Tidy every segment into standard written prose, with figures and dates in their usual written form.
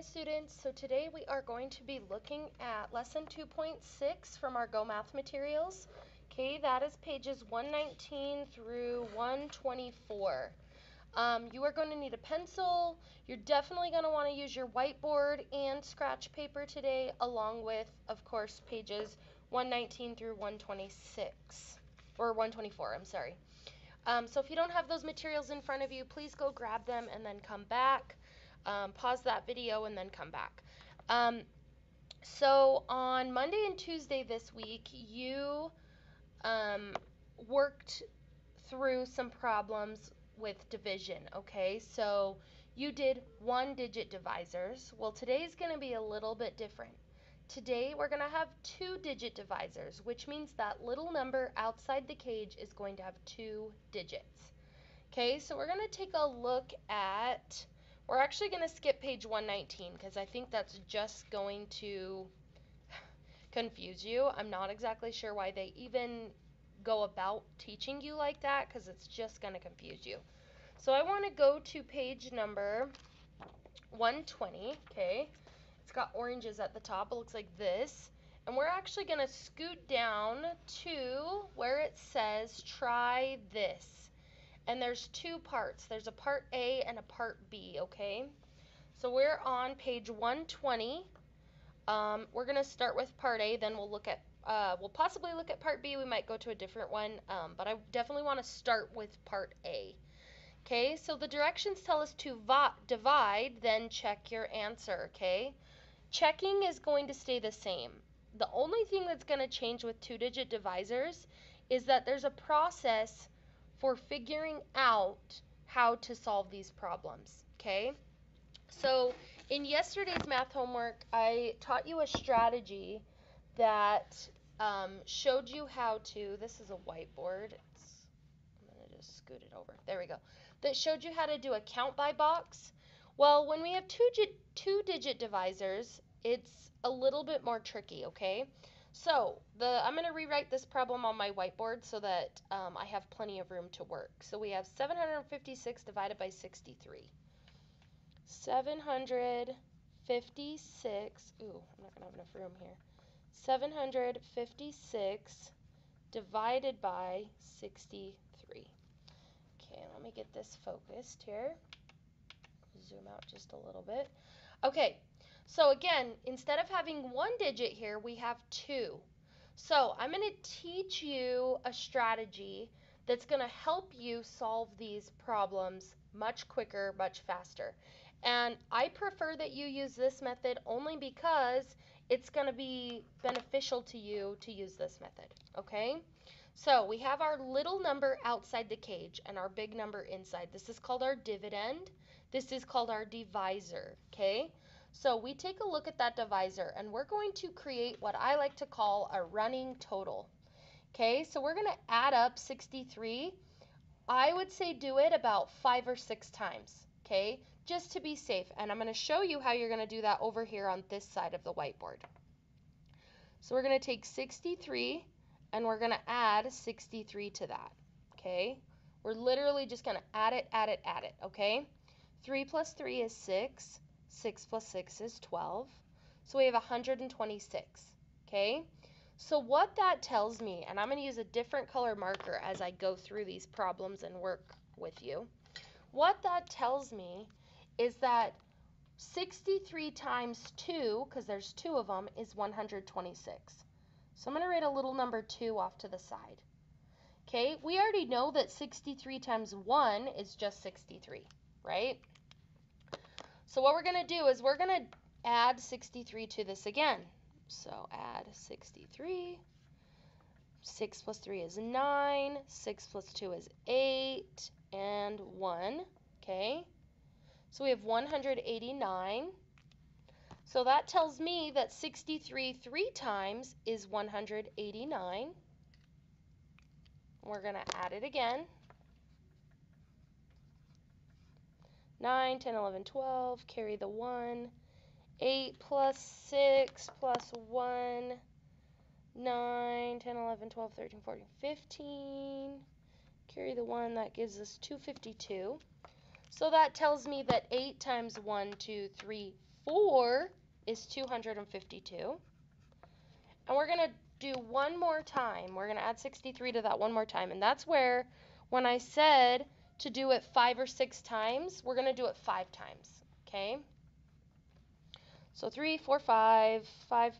students. So today we are going to be looking at lesson 2.6 from our Go Math materials. Okay, that is pages 119 through 124. You are going to need a pencil. You're definitely going to want to use your whiteboard and scratch paper today, along with, of course, pages 119 through 126, or 124, I'm sorry. So if you don't have those materials in front of you, please go grab them and then come back. Pause that video and then come back. So on Monday and Tuesday this week, you worked through some problems with division, okay? So you did one-digit divisors. Well, today's going to be a little bit different. Today we're going to have two-digit divisors, which means that little number outside the cage is going to have 2 digits. Okay, so we're going to take a look at, we're actually going to skip page 119 because I think that's just going to confuse you. I'm not exactly sure why they even go about teaching you like that because it's just going to confuse you. So I want to go to page number 120, okay? It's got oranges at the top. It looks like this. And we're actually going to scoot down to where it says try this. And there's two parts. There's a part A and a part B, okay? So we're on page 120. We're going to start with part A, then we'll possibly look at part B. We might go to a different one, but I definitely want to start with part A. Okay, so the directions tell us to divide, then check your answer, okay? Checking is going to stay the same. The only thing that's going to change with two-digit divisors is that there's a process for figuring out how to solve these problems, okay? So in yesterday's math homework, I taught you a strategy that showed you how to, this is a whiteboard, I'm going to just scoot it over, there we go, that showed you how to do a count by box. Well, when we have two-digit divisors, it's a little bit more tricky, okay? So I'm going to rewrite this problem on my whiteboard so that I have plenty of room to work. So we have 756 divided by 63. 756, ooh, I'm not going to have enough room here. 756 divided by 63. Okay, let me get this focused here. Zoom out just a little bit. Okay, so again, instead of having one digit here, we have two. So I'm going to teach you a strategy that's going to help you solve these problems much quicker, much faster. And I prefer that you use this method only because it's going to be beneficial to you to use this method, okay? So we have our little number outside the cage and our big number inside. This is called our dividend. This is called our divisor, okay? So we take a look at that divisor and we're going to create what I like to call a running total. Okay, so we're going to add up 63. I would say do it about 5 or 6 times, okay, just to be safe. And I'm going to show you how you're going to do that over here on this side of the whiteboard. So we're going to take 63 and we're going to add 63 to that, okay? We're literally just going to add it, okay? 3 plus 3 is 6. 6 plus 6 is 12. So we have 126, okay? So what that tells me, and I'm going to use a different color marker as I go through these problems and work with you. What that tells me is that 63 times 2, because there's 2 of them, is 126. So I'm going to write a little number 2 off to the side. Okay, we already know that 63 times 1 is just 63, right? So what we're going to do is we're going to add 63 to this again. So add 63. 6 plus 3 is 9. 6 plus 2 is 8. And 1. Okay. So we have 189. So that tells me that 63 3 times is 189. We're going to add it again. 9, 10, 11, 12, carry the 1. 8 plus 6 plus 1, 9, 10, 11, 12, 13, 14, 15. Carry the 1, that gives us 252. So that tells me that 8 times 1, 2, 3, 4 is 252. And we're going to do one more time. We're going to add 63 to that one more time. And that's where, when I said to do it 5 or 6 times, we're going to do it 5 times. Okay? So 3, 4, 5, 5.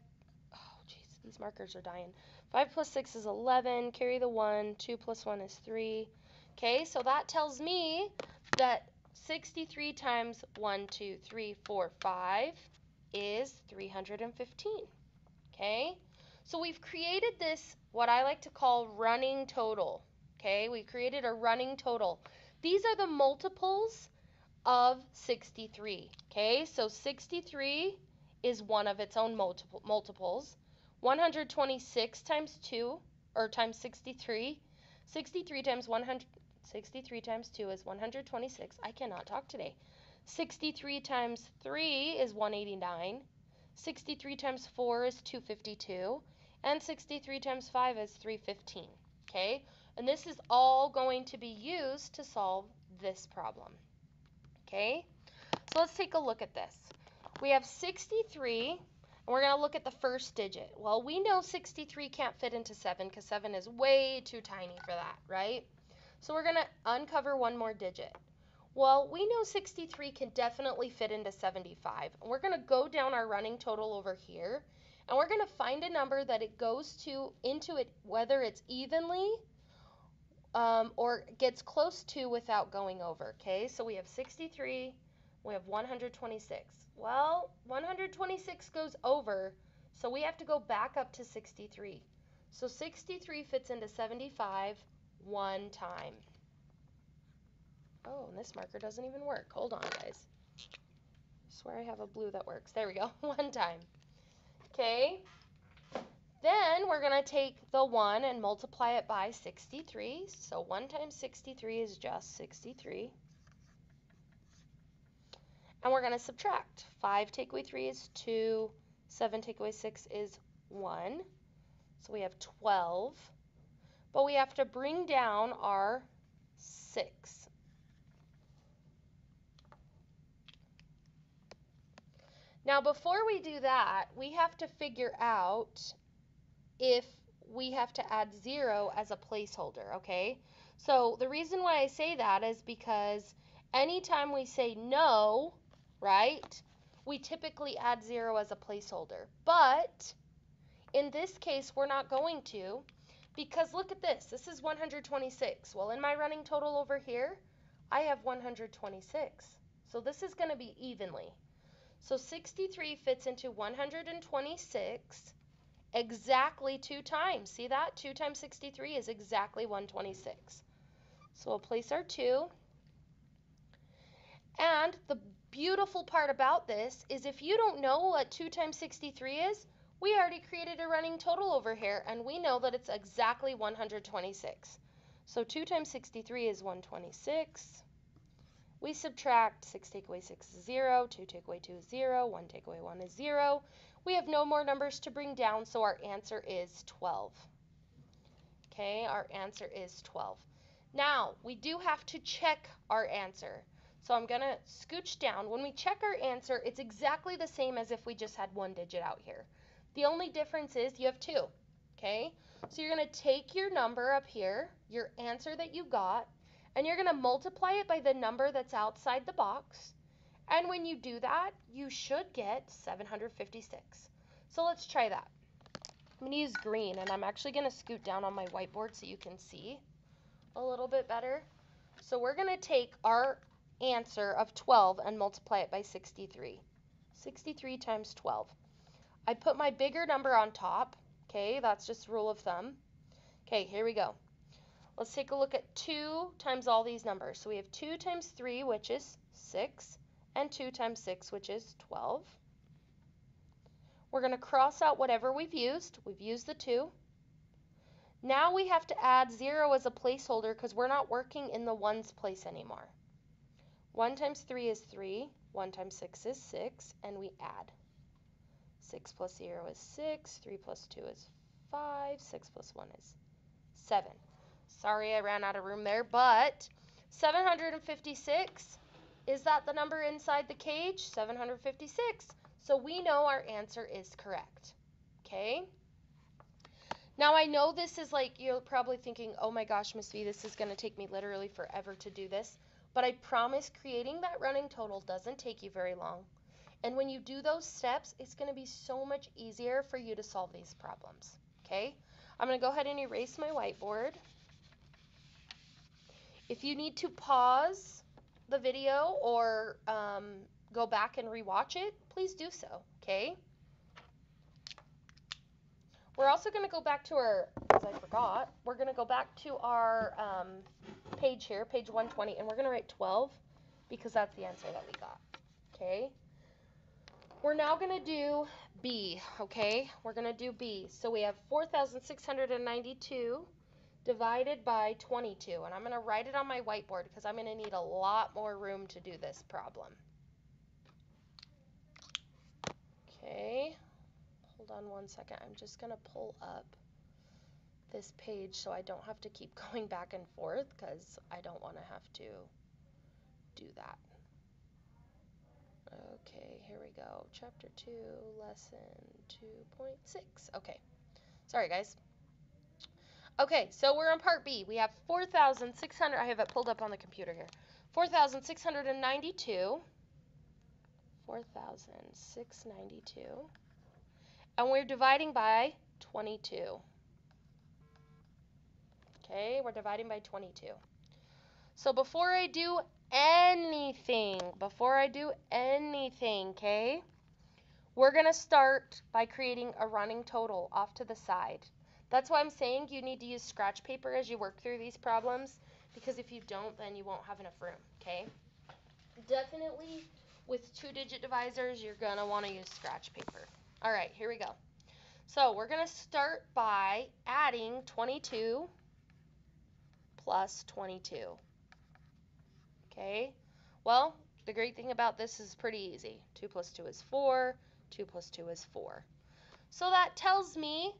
Oh, jeez, these markers are dying. 5 plus 6 is 11. Carry the 1. 2 plus 1 is 3. Okay, so that tells me that 63 times 1, 2, 3, 4, 5 is 315. Okay? So we've created this, what I like to call running total. Okay? We created a running total. These are the multiples of 63. Okay? So 63 is one of its own multiples. 126 times 2, or times 63. 63 times 100. 63 times 2 is 126. I cannot talk today. 63 times 3 is 189. 63 times 4 is 252. And 63 times 5 is 315. Okay? And this is all going to be used to solve this problem. Okay? So let's take a look at this. We have 63, and we're going to look at the first digit. Well, we know 63 can't fit into 7 because 7 is way too tiny for that, right? So we're going to uncover one more digit. Well, we know 63 can definitely fit into 75. And we're going to go down our running total over here, and we're going to find a number that it goes into it, whether it's evenly or gets close to without going over. Okay, so we have 63, we have 126. Well, 126 goes over, so we have to go back up to 63. So 63 fits into 75 one time. Oh, and this marker doesn't even work. Hold on, guys. I swear I have a blue that works. There we go. One time. Okay. Then we're going to take the 1 and multiply it by 63. So 1 times 63 is just 63. And we're going to subtract. 5 take away 3 is 2. 7 take away 6 is 1. So we have 12. But we have to bring down our 6. Now, before we do that, we have to figure out if we have to add 0 as a placeholder, okay? So the reason why I say that is because anytime we say no, right, we typically add 0 as a placeholder. But in this case, we're not going to, because look at this. This is 126. Well, in my running total over here, I have 126. So this is going to be evenly. So 63 fits into 126 exactly 2 times. See that? 2 times 63 is exactly 126. So we'll place our 2. And the beautiful part about this is if you don't know what 2 times 63 is, we already created a running total over here, and we know that it's exactly 126. So 2 times 63 is 126. We subtract 6 take away 6 is 0, 2 take away 2 is 0, 1 take away 1 is 0. We have no more numbers to bring down, so our answer is 12. Okay, our answer is 12. Now, we do have to check our answer. So I'm going to scooch down. When we check our answer, it's exactly the same as if we just had one digit out here. The only difference is you have 2. Okay, so you're going to take your number up here, your answer that you got, and you're going to multiply it by the number that's outside the box. And when you do that, you should get 756. So let's try that. I'm going to use green, and I'm actually going to scoot down on my whiteboard so you can see a little bit better. So we're going to take our answer of 12 and multiply it by 63. 63 times 12. I put my bigger number on top. Okay, that's just rule of thumb. Okay, here we go. Let's take a look at 2 times all these numbers. So we have 2 times 3, which is 6, and 2 times 6, which is 12. We're going to cross out whatever we've used. We've used the 2. Now we have to add 0 as a placeholder because we're not working in the ones place anymore. 1 times 3 is 3. 1 times 6 is 6, and we add. 6 plus 0 is 6. 3 plus 2 is 5. 6 plus 1 is 7. Sorry I ran out of room there, but 756 Is that the number inside the cage? 756. So we know our answer is correct. Okay? Now I know this is like, you're probably thinking, oh my gosh, Miss V, this is going to take me literally forever to do this. But I promise creating that running total doesn't take you very long. And when you do those steps, it's going to be so much easier for you to solve these problems. Okay? I'm going to go ahead and erase my whiteboard. If you need to pause the video or go back and rewatch it, please do so, okay? We're also going to go back to our, because I forgot, we're going to go back to our page here, page 120, and we're going to write 12 because that's the answer that we got, okay? We're now going to do B, okay? We're going to do B. So we have 4,692 divided by 22, and I'm going to write it on my whiteboard because I'm going to need a lot more room to do this problem. Okay, hold on one second. I'm just going to pull up this page so I don't have to keep going back and forth because I don't want to have to do that. Okay, here we go. Chapter 2, lesson 2.6. Okay, sorry guys. Okay, so we're on part B. We have 4,600, I have it pulled up on the computer here. 4,692, 4,692, and we're dividing by 22. Okay, we're dividing by 22. So before I do anything, okay, we're going to start by creating a running total off to the side. That's why I'm saying you need to use scratch paper as you work through these problems, because if you don't, then you won't have enough room, okay? Definitely with two-digit divisors, you're going to want to use scratch paper. All right, here we go. So we're going to start by adding 22 plus 22. Okay, well, the great thing about this is pretty easy. 2 plus 2 is 4, 2 plus 2 is 4. So that tells me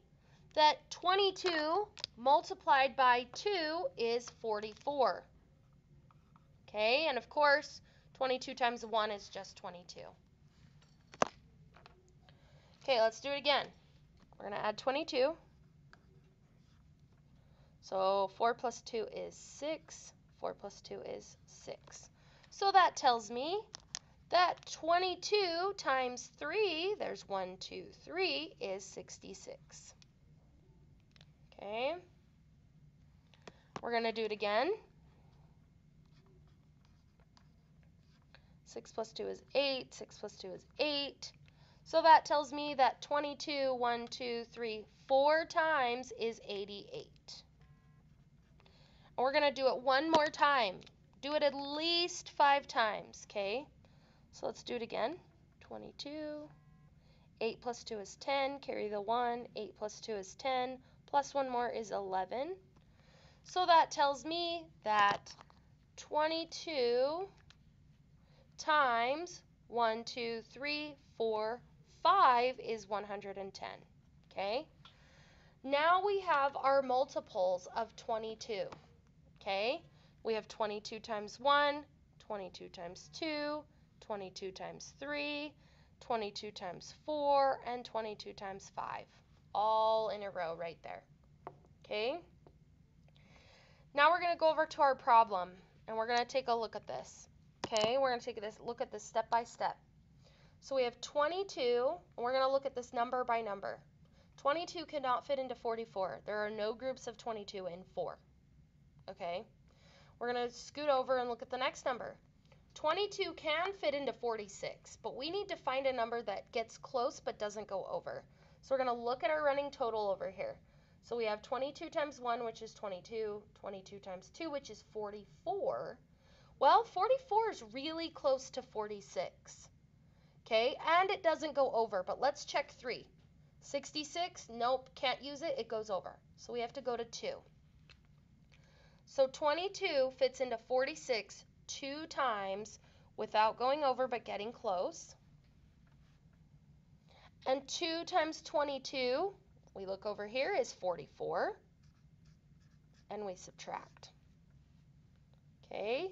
that 22 multiplied by 2 is 44. Okay, and of course, 22 times 1 is just 22. Okay, let's do it again. We're going to add 22. So 4 plus 2 is 6. 4 plus 2 is 6. So that tells me that 22 times 3, there's 1, 2, 3, is 66. Okay. We're going to do it again. 6 plus 2 is 8. 6 plus 2 is 8. So that tells me that 22, 1, 2, 3, 4 times is 88. And we're going to do it one more time. Do it at least 5 times, okay? So let's do it again. 22. 8 plus 2 is 10. Carry the 1. 8 plus 2 is 10. Plus 1 more is 11. So that tells me that 22 times 1, 2, 3, 4, 5 is 110. Okay? Now we have our multiples of 22. Okay? We have 22 times 1, 22 times 2, 22 times 3, 22 times 4, and 22 times 5. All in a row right there. Okay? Now we're going to go over to our problem, and we're going to take a look at this. Okay? We're going to take a look at this step by step. So we have 22, and we're going to look at this number by number. 22 cannot fit into 44. There are no groups of 22 in 4. Okay? We're going to scoot over and look at the next number. 22 can fit into 46, but we need to find a number that gets close but doesn't go over. So we're going to look at our running total over here. So we have 22 times 1, which is 22, 22 times 2, which is 44. Well, 44 is really close to 46. Okay, and it doesn't go over, but let's check 3. 66, nope, can't use it, it goes over. So we have to go to 2. So 22 fits into 46 2 times without going over but getting close. And 2 times 22, we look over here, is 44. And we subtract. Okay,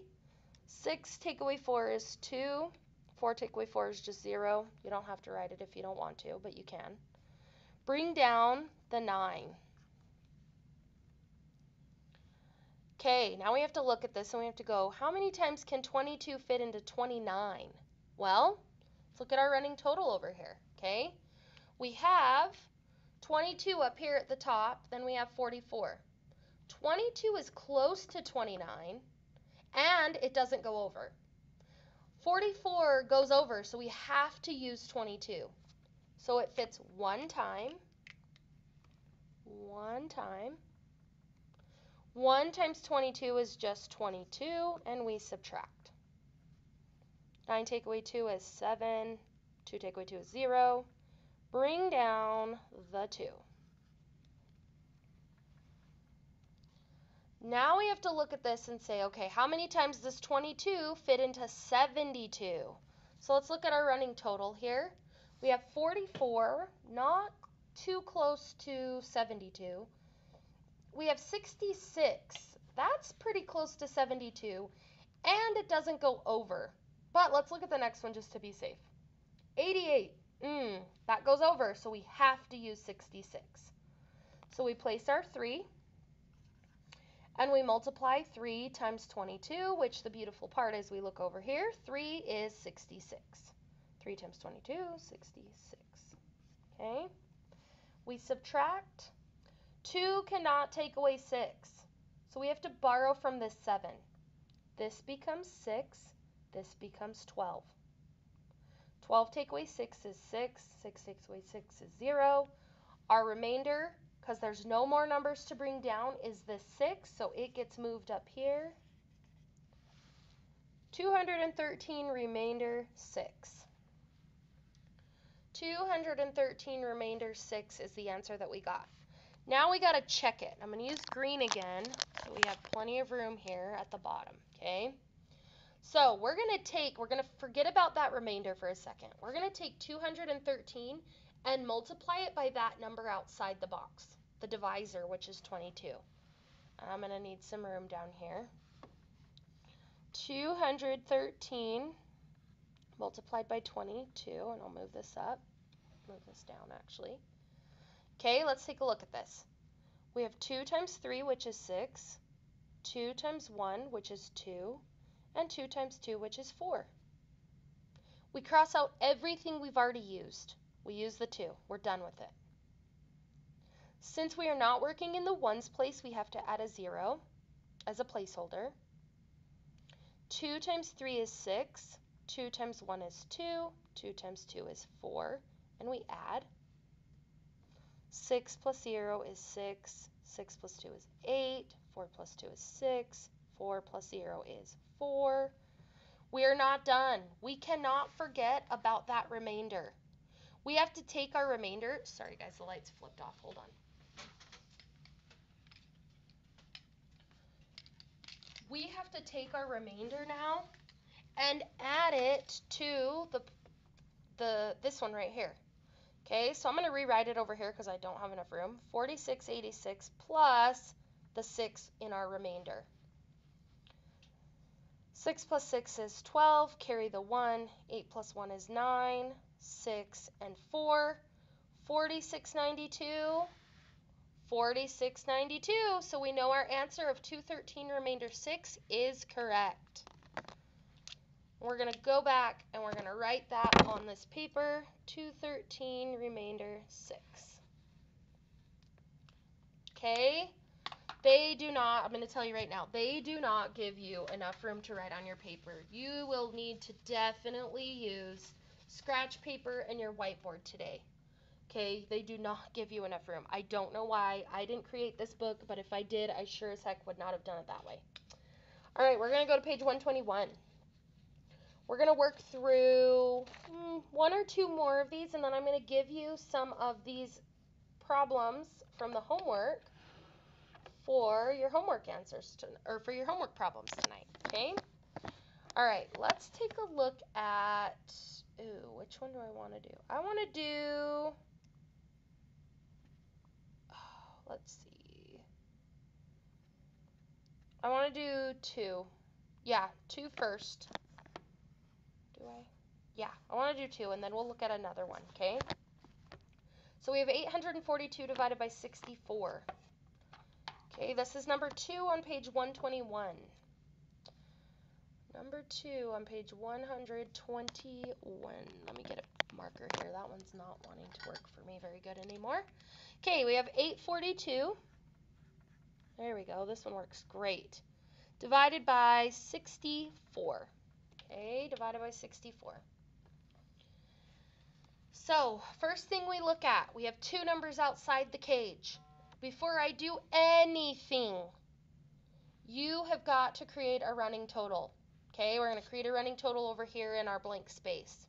6 take away 4 is 2. 4 take away 4 is just 0. You don't have to write it if you don't want to, but you can. Bring down the 9. Okay, now we have to look at this and we have to go, how many times can 22 fit into 29? Well, let's look at our running total over here, okay? We have 22 up here at the top, then we have 44. 22 is close to 29, and it doesn't go over. 44 goes over, so we have to use 22. So it fits one time. 1 times 22 is just 22, and we subtract. 9 take away 2 is 7. 2 take away 2 is 0. Bring down the 2. Now we have to look at this and say, okay, how many times does 22 fit into 72? So let's look at our running total here. We have 44, not too close to 72. We have 66. That's pretty close to 72, and it doesn't go over. But let's look at the next one just to be safe. 88. That goes over, so we have to use 66. So we place our 3, and we multiply 3 times 22, which the beautiful part is we look over here. 3 is 66. 3 times 22, 66. Okay? We subtract. 2 cannot take away 6, so we have to borrow from this 7. This becomes 6. This becomes 12. 12 take away 6 is 6. 6 takes away 6 is 0. Our remainder, because there's no more numbers to bring down, is this 6, so it gets moved up here. 213 remainder 6. 213 remainder 6 is the answer that we got. Now we got to check it. I'm going to use green again, so we have plenty of room here at the bottom, okay? So we're going to forget about that remainder for a second. We're going to take 213 and multiply it by that number outside the box, the divisor, which is 22. I'm going to need some room down here. 213 multiplied by 22, and I'll move this up, move this down actually. Okay, let's take a look at this. We have 2 times 3, which is 6, 2 times 1, which is 2, and 2 times 2, which is 4. We cross out everything we've already used. We use the 2. We're done with it. Since we are not working in the ones place, we have to add a 0 as a placeholder. 2 times 3 is 6, 2 times 1 is 2, 2 times 2 is 4, and we add. 6 plus 0 is 6, 6 plus 2 is 8, 4 plus 2 is 6, 4 plus 0 is 4. We are not done. We cannot forget about that remainder. We have to take our remainder. Sorry guys, the lights flipped off. Hold on. We have to take our remainder now and add it to this one right here. Okay, so I'm going to rewrite it over here because I don't have enough room. 4686 plus the 6 in our remainder. 6 plus 6 is 12, carry the 1, 8 plus 1 is 9, 6 and 4, 4692, 4692. So we know our answer of 213 remainder 6 is correct. We're going to go back and we're going to write that on this paper, 213 remainder 6. Okay? They do not, I'm going to tell you right now, they do not give you enough room to write on your paper. You will need to definitely use scratch paper and your whiteboard today. Okay? They do not give you enough room. I don't know why. I didn't create this book, but if I did, I sure as heck would not have done it that way. All right, we're going to go to page 121. We're going to work through 1 or 2 more of these, and then I'm going to give you some of these problems from the homework for your homework answers, or for your homework problems tonight, okay? All right, let's take a look at, which one do I want to do? I want to do, let's see. I want to do 2. Yeah, 2 first. Do I? Yeah, I want to do 2, and then we'll look at another one, okay? So we have 842 divided by 64. Okay, this is number 2 on page 121. Number 2 on page 121. Let me get a marker here. That one's not wanting to work for me very good anymore. Okay, we have 842. There we go. This one works great. Divided by 64. Okay, divided by 64. So, first thing we look at, we have 2 numbers outside the cage. Before I do anything, you have got to create a running total. Okay, we're going to create a running total over here in our blank space.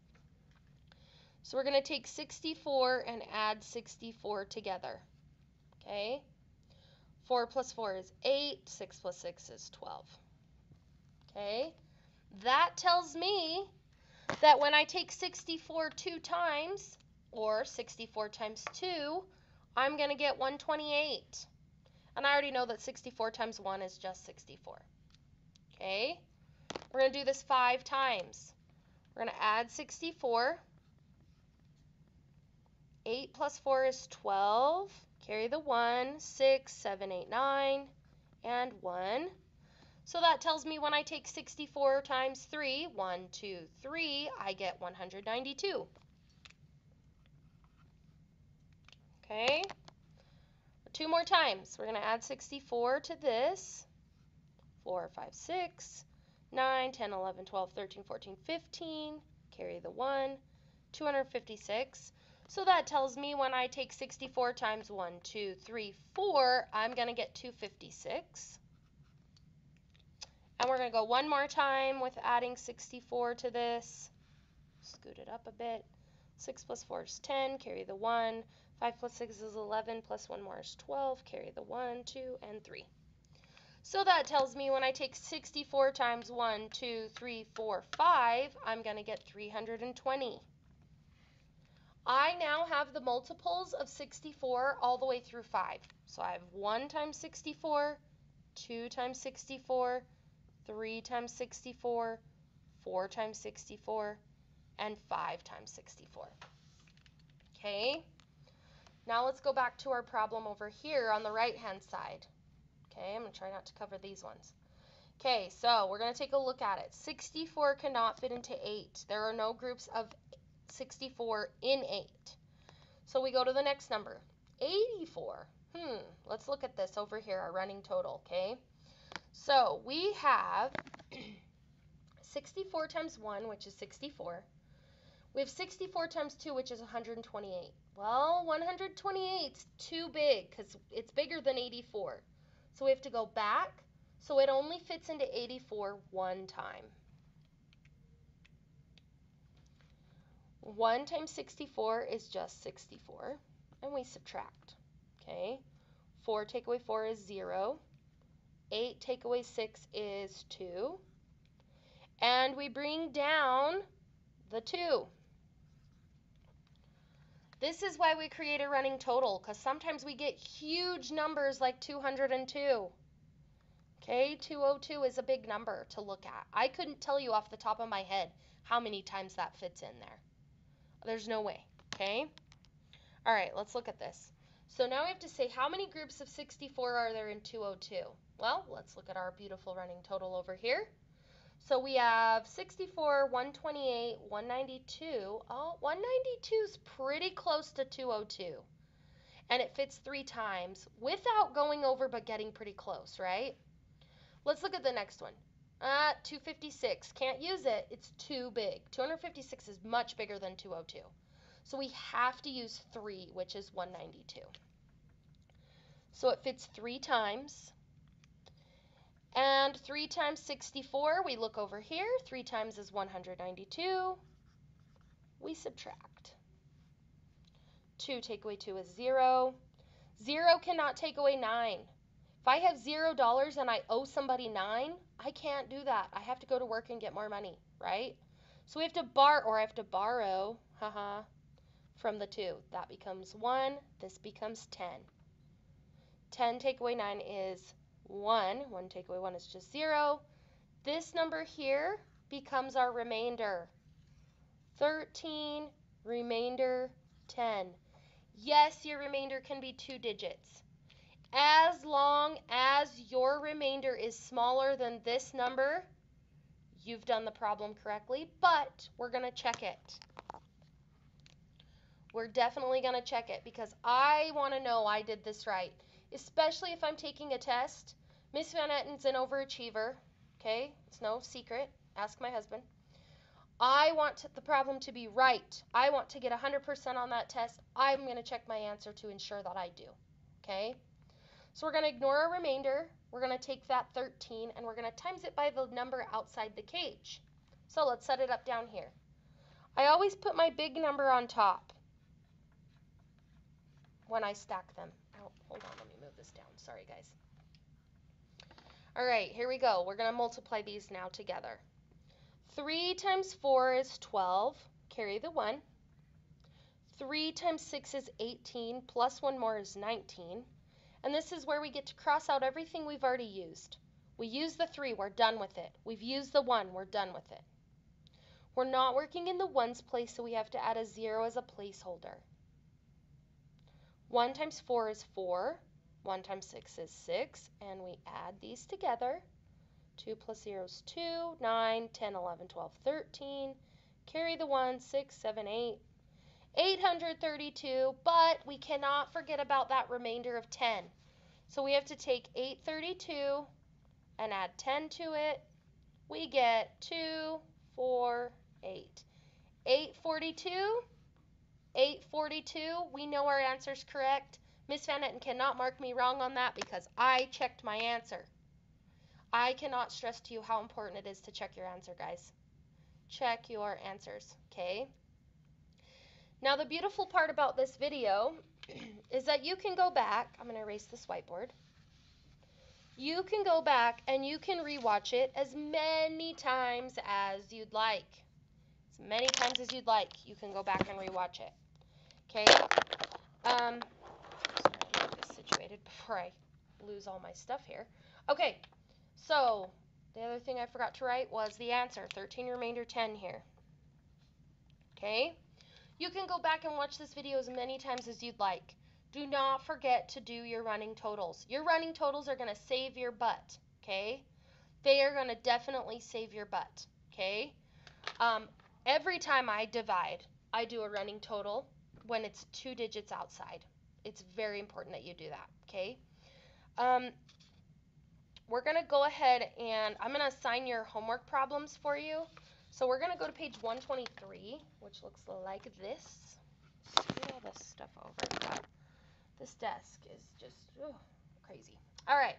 So we're going to take 64 and add 64 together. Okay, 4 plus 4 is 8, 6 plus 6 is 12. Okay, that tells me that when I take 64 2 times, or 64 times 2, I'm going to get 128. And I already know that 64 times 1 is just 64. Okay, we're going to do this 5 times. We're going to add 64. 8 plus 4 is 12. Carry the 1, 6, 7, 8, 9, and 1. So that tells me when I take 64 times 3, 1, 2, 3, I get 192. Okay, 2 more times. We're going to add 64 to this. 4, 5, 6, 9, 10, 11, 12, 13, 14, 15. Carry the 1, 256. So that tells me when I take 64 times 1, 2, 3, 4, I'm going to get 256. And we're going to go one more time with adding 64 to this. Scoot it up a bit. 6 plus 4 is 10, carry the 1. 5 plus 6 is 11, plus 1 more is 12, carry the 1, 2, and 3. So that tells me when I take 64 times 1, 2, 3, 4, 5, I'm going to get 320. I now have the multiples of 64 all the way through 5. So I have 1 times 64, 2 times 64, 3 times 64, 4 times 64, and 5 times 64. Okay, now let's go back to our problem over here on the right-hand side. Okay, I'm going to try not to cover these ones. Okay, so we're going to take a look at it. 64 cannot fit into 8. There are no groups of 64 in 8. So we go to the next number, 84. Let's look at this over here, our running total, okay? So we have 64 times 1, which is 64. We have 64 times 2, which is 128. Well, 128 is too big because it's bigger than 84. So we have to go back. So it only fits into 84 one time. 1 times 64 is just 64. And we subtract. Okay. 4 take away 4 is 0. 8 take away 6 is 2. And we bring down the 2. This is why we create a running total, because sometimes we get huge numbers like 202. Okay, 202 is a big number to look at. I couldn't tell you off the top of my head how many times that fits in there. There's no way, okay? All right, let's look at this. So now we have to say how many groups of 64 are there in 202? Well, let's look at our beautiful running total over here. So we have 64, 128, 192. Oh, 192 is pretty close to 202. And it fits 3 times without going over but getting pretty close, right? Let's look at the next one. 256. Can't use it. It's too big. 256 is much bigger than 202. So we have to use 3, which is 192. So it fits 3 times. And 3 times 64, we look over here. 3 times is 192. We subtract. 2 take away 2 is 0. 0 cannot take away 9. If I have $0 and I owe somebody 9, I can't do that. I have to go to work and get more money, right? So we have to borrow, from the 2. That becomes 1. This becomes 10. 10 take away 9 is 1. 1 take away 1 is just 0. This number here becomes our remainder. 13, remainder 10. Yes, your remainder can be 2 digits. As long as your remainder is smaller than this number, you've done the problem correctly, but we're going to check it. We're definitely going to check it because I want to know I did this right, especially if I'm taking a test. Miss Van Etten's an overachiever, okay? It's no secret. Ask my husband. I want the problem to be right. I want to get 100% on that test. I'm going to check my answer to ensure that I do, okay? So we're going to ignore our remainder. We're going to take that 13 and we're going to times it by the number outside the cage. So let's set it up down here. I always put my big number on top when I stack them. Oh, hold on, let me move this down. Sorry, guys. All right, here we go. We're going to multiply these now together. 3 times 4 is 12. Carry the 1. 3 times 6 is 18, plus 1 more is 19. And this is where we get to cross out everything we've already used. We used the 3, we're done with it. We've used the 1, we're done with it. We're not working in the ones place, so we have to add a 0 as a placeholder. 1 times 4 is 4. 1 times 6 is 6. And we add these together. 2 plus 0 is 2. 9, 10, 11, 12, 13. Carry the 1, 6, 7, 8. 832, but we cannot forget about that remainder of 10. So we have to take 832 and add 10 to it. We get 2, 4, 8. 842, 842, we know our answer's correct. Miss Van Etten cannot mark me wrong on that because I checked my answer. I cannot stress to you how important it is to check your answer, guys. Check your answers, okay? Now the beautiful part about this video is that you can go back. I'm going to erase this whiteboard. You can go back and you can rewatch it as many times as you'd like. As many times as you'd like, you can go back and rewatch it. Okay? Sorry, let me get this situated before I lose all my stuff here. Okay, so the other thing I forgot to write was the answer, 13 remainder 10 here. Okay? You can go back and watch this video as many times as you'd like. Do not forget to do your running totals. Your running totals are going to save your butt, okay? They are going to definitely save your butt, okay? Every time I divide, I do a running total when it's 2 digits outside. It's very important that you do that, okay? We're going to go ahead and I'm going to assign your homework problems for you. So we're going to go to page 123, which looks like this. Scoot all this stuff over. God, this desk is just crazy. All right.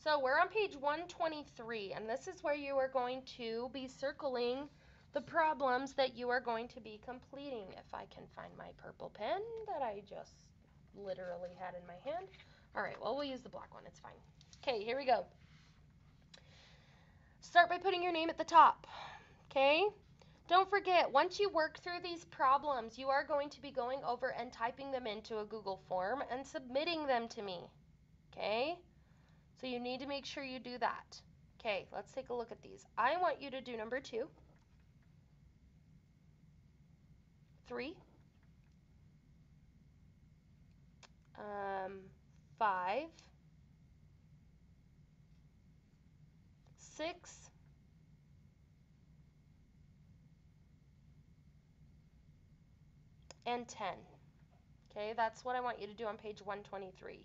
So we're on page 123, and this is where you are going to be circling the problems that you are going to be completing. If I can find my purple pen that I just literally had in my hand. All right, well, we'll use the black one. It's fine. Okay, here we go. Start by putting your name at the top. Okay? Don't forget, once you work through these problems, you are going to be going over and typing them into a Google form and submitting them to me. Okay? So you need to make sure you do that. Okay, let's take a look at these. I want you to do number 2, 3, 5, 6, and 10. Okay, that's what I want you to do on page 123.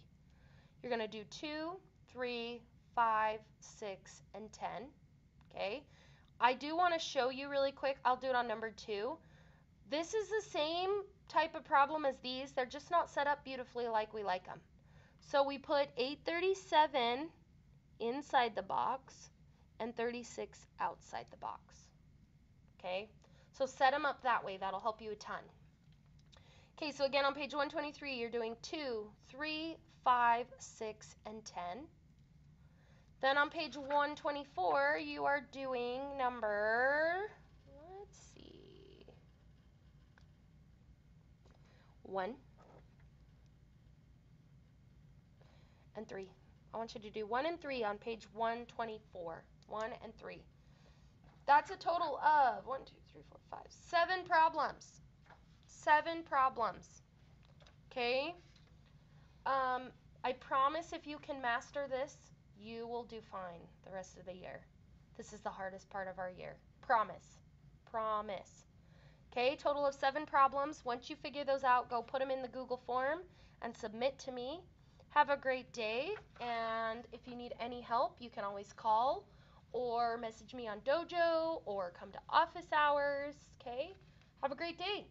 You're going to do 2, 3, 5, 6, and 10. Okay, I do want to show you really quick. I'll do it on number 2. This is the same type of problem as these. They're just not set up beautifully like we like them. So we put 837 inside the box and 36 outside the box. Okay, so set them up that way. That'll help you a ton. Okay, so again on page 123, you're doing 2, 3, 5, 6, and 10. Then on page 124, you are doing number, let's see, 1 and 3. I want you to do 1 and 3 on page 124. 1 and 3. That's a total of 1, 2, 3, 4, 5, 7 problems. 7 problems. Okay? I promise if you can master this, you will do fine the rest of the year. This is the hardest part of our year. Promise. Promise. Okay, total of 7 problems. Once you figure those out, go put them in the Google form and submit to me. Have a great day, and if you need any help, you can always call or message me on Dojo or come to office hours. Okay, have a great day.